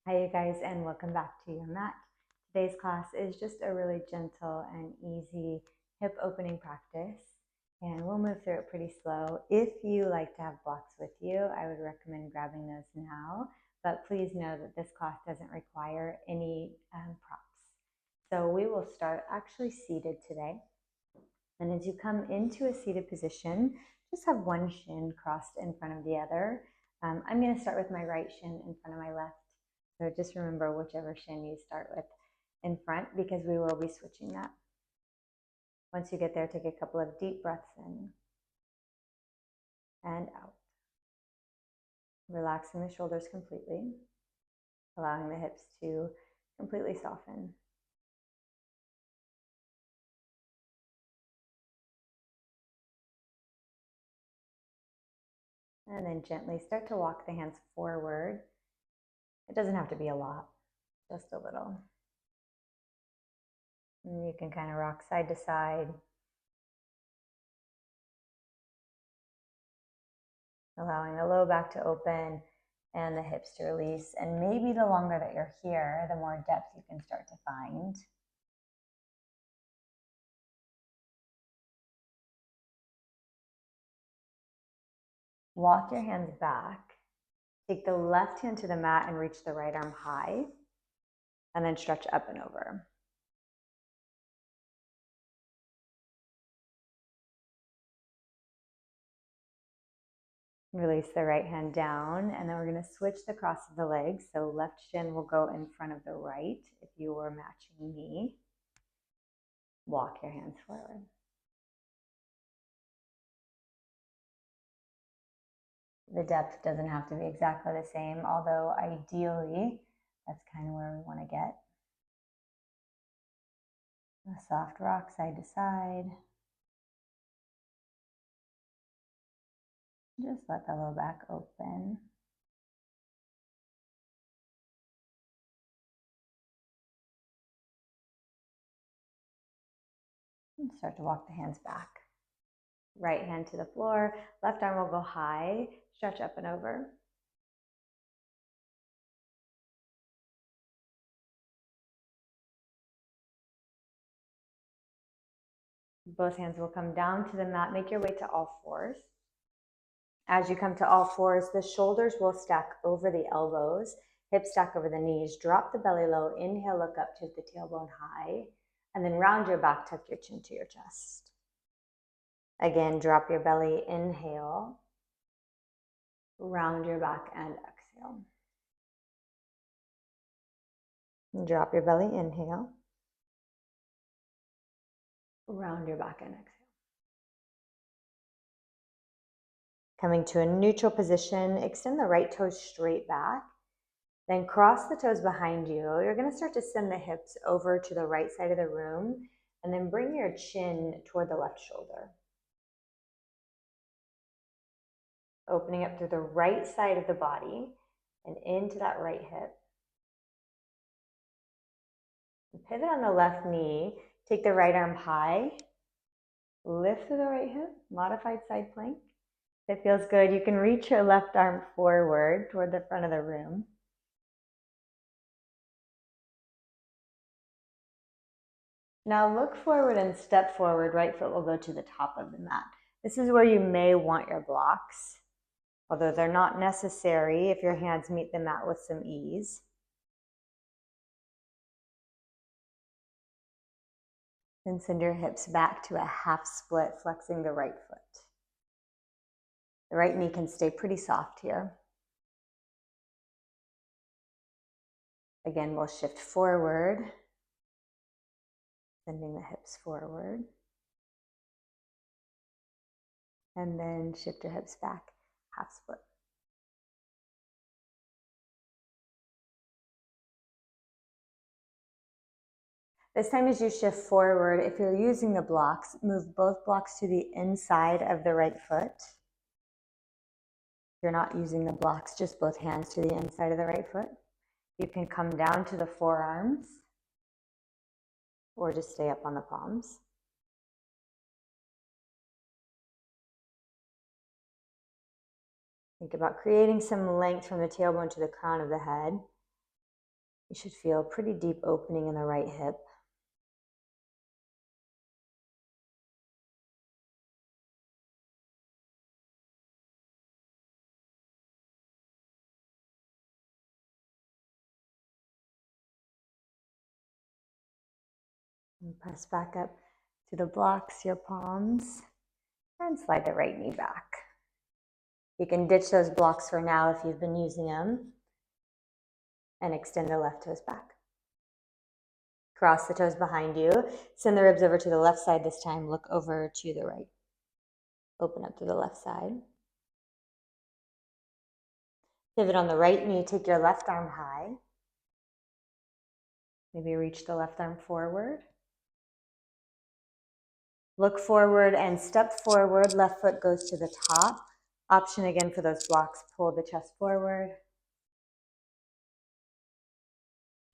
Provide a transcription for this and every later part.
Hi you guys, and welcome back to your mat. Today's class is just a really gentle and easy hip opening practice, and we'll move through it pretty slow. If you like to have blocks with you, I would recommend grabbing those now, but please know that this class doesn't require any props. So we will start actually seated today. And as you come into a seated position, just have one shin crossed in front of the other. I'm going to start with my right shin in front of my left. So just remember whichever shin you start with in front, because we will be switching that. Once you get there, take a couple of deep breaths in and out. Relaxing the shoulders completely, allowing the hips to completely soften. And then gently start to walk the hands forward. It doesn't have to be a lot, just a little. And you can kind of rock side to side, allowing the low back to open and the hips to release. And maybe the longer that you're here, the more depth you can start to find. Walk your hands back. Take the left hand to the mat and reach the right arm high, and then stretch up and over. Release the right hand down, and then we're going to switch the cross of the legs. So left shin will go in front of the right if you were matching me. Walk your hands forward. The depth doesn't have to be exactly the same, although ideally that's kind of where we want to get. A soft rock side to side. Just let the low back open. And start to walk the hands back. Right hand to the floor, left arm will go high, stretch up and over. Both hands will come down to the mat. Make your way to all fours. As you come to all fours, the shoulders will stack over the elbows, hips stack over the knees. Drop the belly low. Inhale, look up to the tailbone high, and then round your back, tuck your chin to your chest. Again, drop your belly, inhale, round your back, and exhale. Drop your belly, inhale, round your back, and exhale. Coming to a neutral position, extend the right toes straight back, then cross the toes behind you. You're going to start to send the hips over to the right side of the room, and then bring your chin toward the left shoulder. Opening up through the right side of the body and into that right hip. And pivot on the left knee. Take the right arm high. Lift through the right hip. Modified side plank. If it feels good, you can reach your left arm forward toward the front of the room. Now look forward and step forward. Right foot will go to the top of the mat. This is where you may want your blocks, although they're not necessary if your hands meet the mat with some ease. Then send your hips back to a half split, flexing the right foot. The right knee can stay pretty soft here. Again, we'll shift forward, sending the hips forward. And then shift your hips back, half split. This time as you shift forward, if you're using the blocks, move both blocks to the inside of the right foot. If you're not using the blocks, just both hands to the inside of the right foot. You can come down to the forearms or just stay up on the palms. Think about creating some length from the tailbone to the crown of the head. You should feel a pretty deep opening in the right hip. And press back up to the blocks, your palms, and slide the right knee back. You can ditch those blocks for now if you've been using them, and extend the left toes back. Cross the toes behind you. Send the ribs over to the left side this time. Look over to the right. Open up to the left side. Pivot on the right knee. Take your left arm high. Maybe reach the left arm forward. Look forward and step forward. Left foot goes to the top. Option again for those blocks. Pull the chest forward.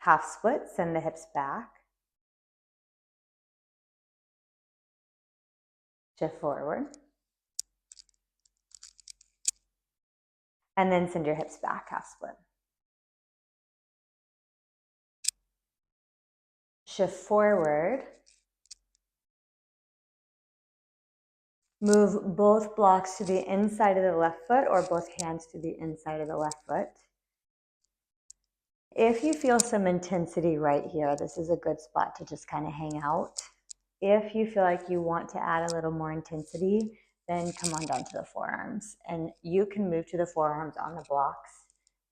Half split. Send the hips back. Shift forward. And then send your hips back, half split. Shift forward. Move both blocks to the inside of the left foot or both hands to the inside of the left foot. If you feel some intensity right here, this is a good spot to just kind of hang out. If you feel like you want to add a little more intensity, then come on down to the forearms. And you can move to the forearms on the blocks,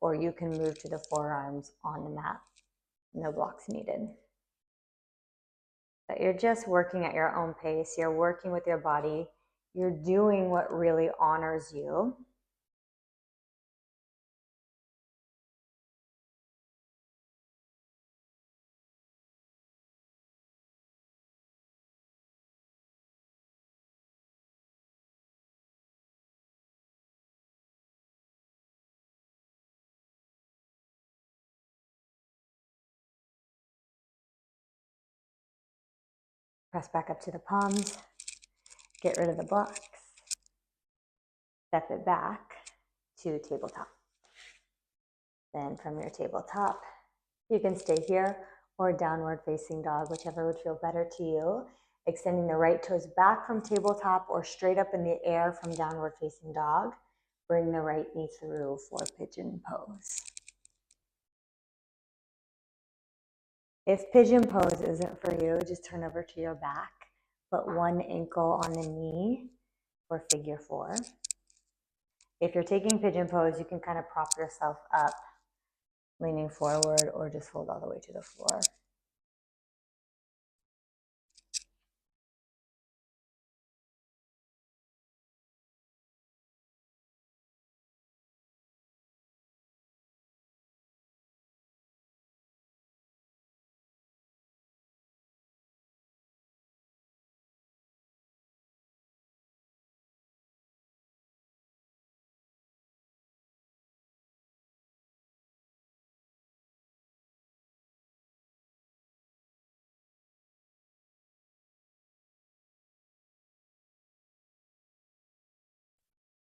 or you can move to the forearms on the mat. No blocks needed. But you're just working at your own pace. You're working with your body. You're doing what really honors you. Press back up to the palms. Get rid of the blocks. Step it back to tabletop. Then from your tabletop, you can stay here or downward facing dog, whichever would feel better to you. Extending the right toes back from tabletop or straight up in the air from downward facing dog. Bring the right knee through for pigeon pose. If pigeon pose isn't for you, just turn over to your back. Put one ankle on the knee for figure four. If you're taking pigeon pose, you can kind of prop yourself up, leaning forward, or just fold all the way to the floor.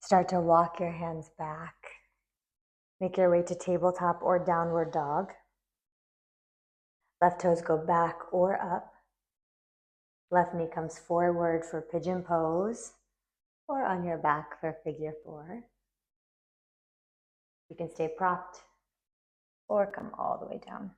Start to walk your hands back. Make your way to tabletop or downward dog. Left toes go back or up. Left knee comes forward for pigeon pose or on your back for figure four. You can stay propped or come all the way down.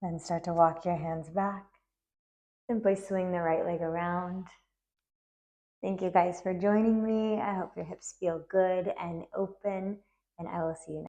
Then start to walk your hands back. Simply swing the right leg around. Thank you guys for joining me. I hope your hips feel good and open, and I will see you next time.